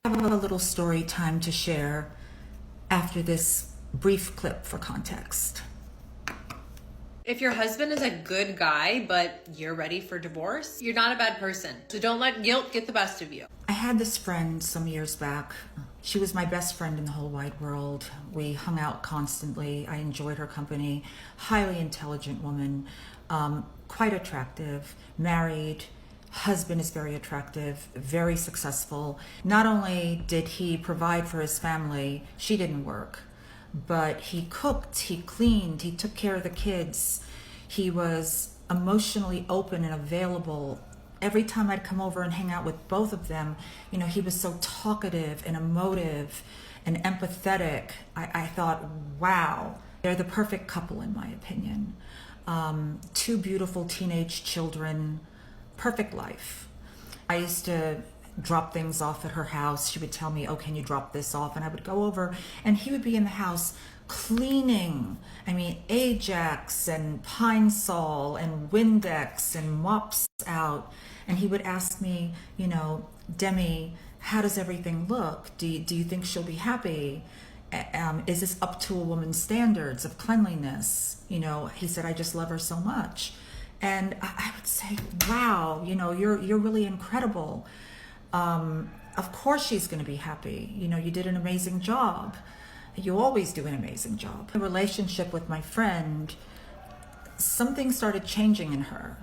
I have a little story time to share after this brief clip for context. If your husband is a good guy, but you're ready for divorce, you're not a bad person. So don't let guilt get the best of you. I had this friend some years back. She was my best friend in the whole wide world. We hung out constantly. I enjoyed her company. Highly intelligent woman, quite attractive, married. Husband is very attractive, very successful. Not only did he provide for his family, she didn't work, but he cooked, he cleaned, he took care of the kids. He was emotionally open and available. Every time I'd come over and hang out with both of them, he was so talkative and emotive and empathetic. I thought, wow, they're the perfect couple in my opinion. Two beautiful teenage children, perfect life. I used to drop things off at her house. She would tell me, oh, can you drop this off? And I would go over and he would be in the house cleaning. Ajax and Pine Sol and Windex and mops out. And he would ask me, Demi, how does everything look? Do you think she'll be happy? Is this up to a woman's standards of cleanliness? He said, I just love her so much. And I would say, wow, you're really incredible. Of course she's going to be happy. You did an amazing job. You always do an amazing job. The relationship with my friend, something started changing in her.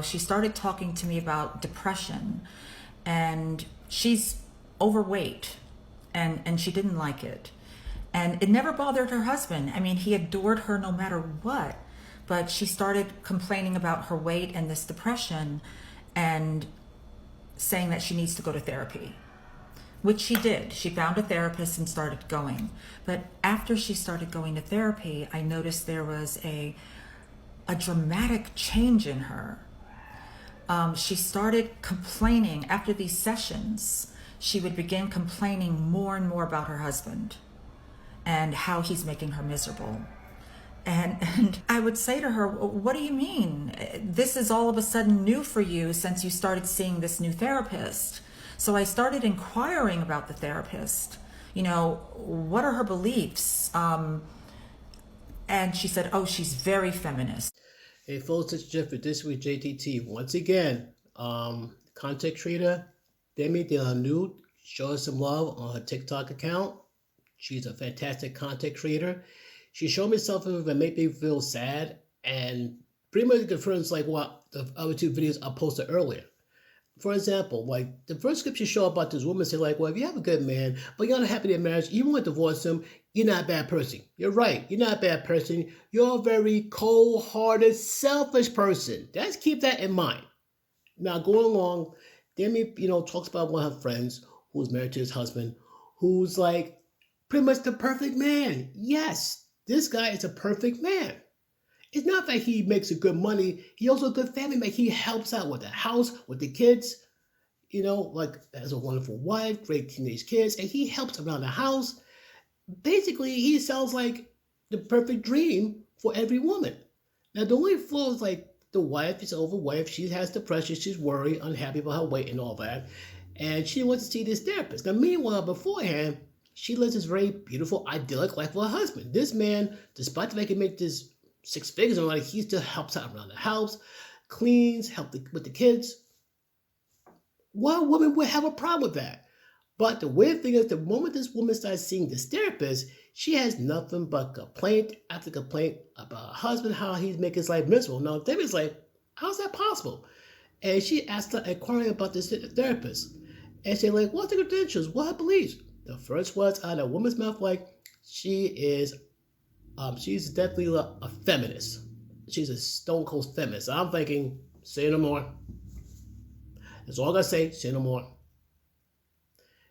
She started talking to me about depression, and she's overweight, and she didn't like it. And it never bothered her husband. He adored her no matter what. But she started complaining about her weight and this depression and saying that she needs to go to therapy, which she did. She found a therapist and started going. But after she started going to therapy, I noticed there was a dramatic change in her. She started complaining after these sessions. She would begin complaining more and more about her husband and how he's making her miserable. And I would say to her, what do you mean? This is all of a sudden new for you since you started seeing this new therapist. So I started inquiring about the therapist. What are her beliefs? And she said, oh, she's very feminist. Hey folks, it's Jeff with This Week JTT. Once again, content creator Demi De La Nuit, show us some love on her TikTok account. She's a fantastic content creator. She showed me something that made me feel sad and pretty much confirms what the other two videos I posted earlier. For example, the first clip she showed about this woman said if you have a good man, but you're not happy in marriage, you want to divorce him, you're not a bad person. You're right, you're not a bad person. You're a very cold-hearted, selfish person. Let's keep that in mind. Now, going along, Demi, talks about one of her friends who's married to his husband, who's pretty much the perfect man. Yes. This guy is a perfect man. It's not that he makes a good money. He also a good family man. He helps out with the house, with the kids. Has a wonderful wife, great teenage kids, and he helps around the house. Basically, he sounds like the perfect dream for every woman. Now, the only flaw is the wife is overweight. She has depression. She's worried, unhappy about her weight and all that. And she wants to see this therapist. Now, meanwhile, beforehand, she lives this very beautiful, idyllic life with her husband. This man, despite the fact he can make this 6 figures, he still helps out around the house, cleans, helps with the kids. What woman would have a problem with that? But the weird thing is, the moment this woman starts seeing this therapist, she has nothing but complaint after complaint about her husband, how he's making his life miserable. Now, Debbie's how's that possible? And she asked her, inquiring about this therapist. And she's what's the credentials? What her beliefs? The first words out of a woman's mouth, she's definitely a feminist. She's a stone cold feminist. I'm thinking, say no more. That's all I gotta say no more.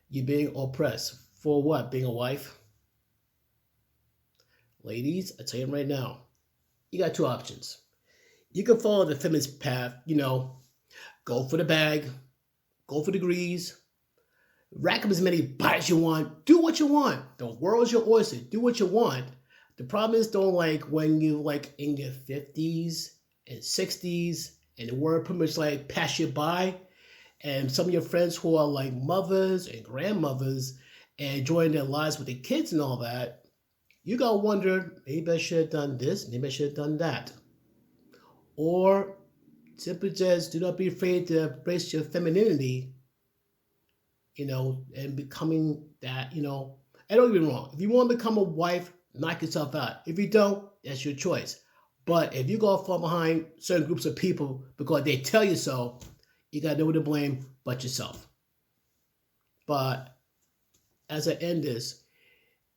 You're being oppressed. For what? Being a wife? Ladies, I tell you right now, you got two options. You can follow the feminist path, go for the bag, go for degrees, rack up as many bodies you want, do what you want. The world's your oyster, do what you want. The problem is when you in your 50s and 60s and the world pretty much pass you by and some of your friends who are like mothers and grandmothers and enjoying their lives with their kids and all that, you gotta wonder, maybe I should have done this, maybe I should have done that. Or simply just do not be afraid to embrace your femininity, and becoming that, and don't get me wrong, if you want to become a wife, knock yourself out. If you don't, that's your choice. But if you go fall behind certain groups of people because they tell you so, you got nobody to blame but yourself. But as I end this,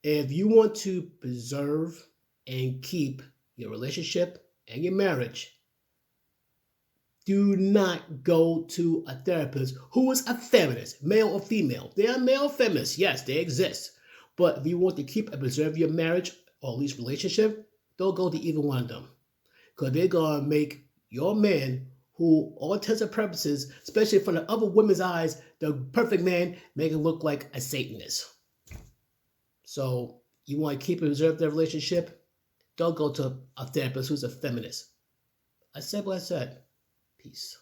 if you want to preserve and keep your relationship and your marriage, do not go to a therapist who is a feminist, male or female. They are male feminists. Yes, they exist. But if you want to keep and preserve your marriage or at least relationship, don't go to either one of them. Because they're going to make your man, who all intents and purposes, especially from the other women's eyes, the perfect man, make it look like a Satanist. So you want to keep and preserve their relationship, don't go to a therapist who's a feminist. I said what I said. Peace.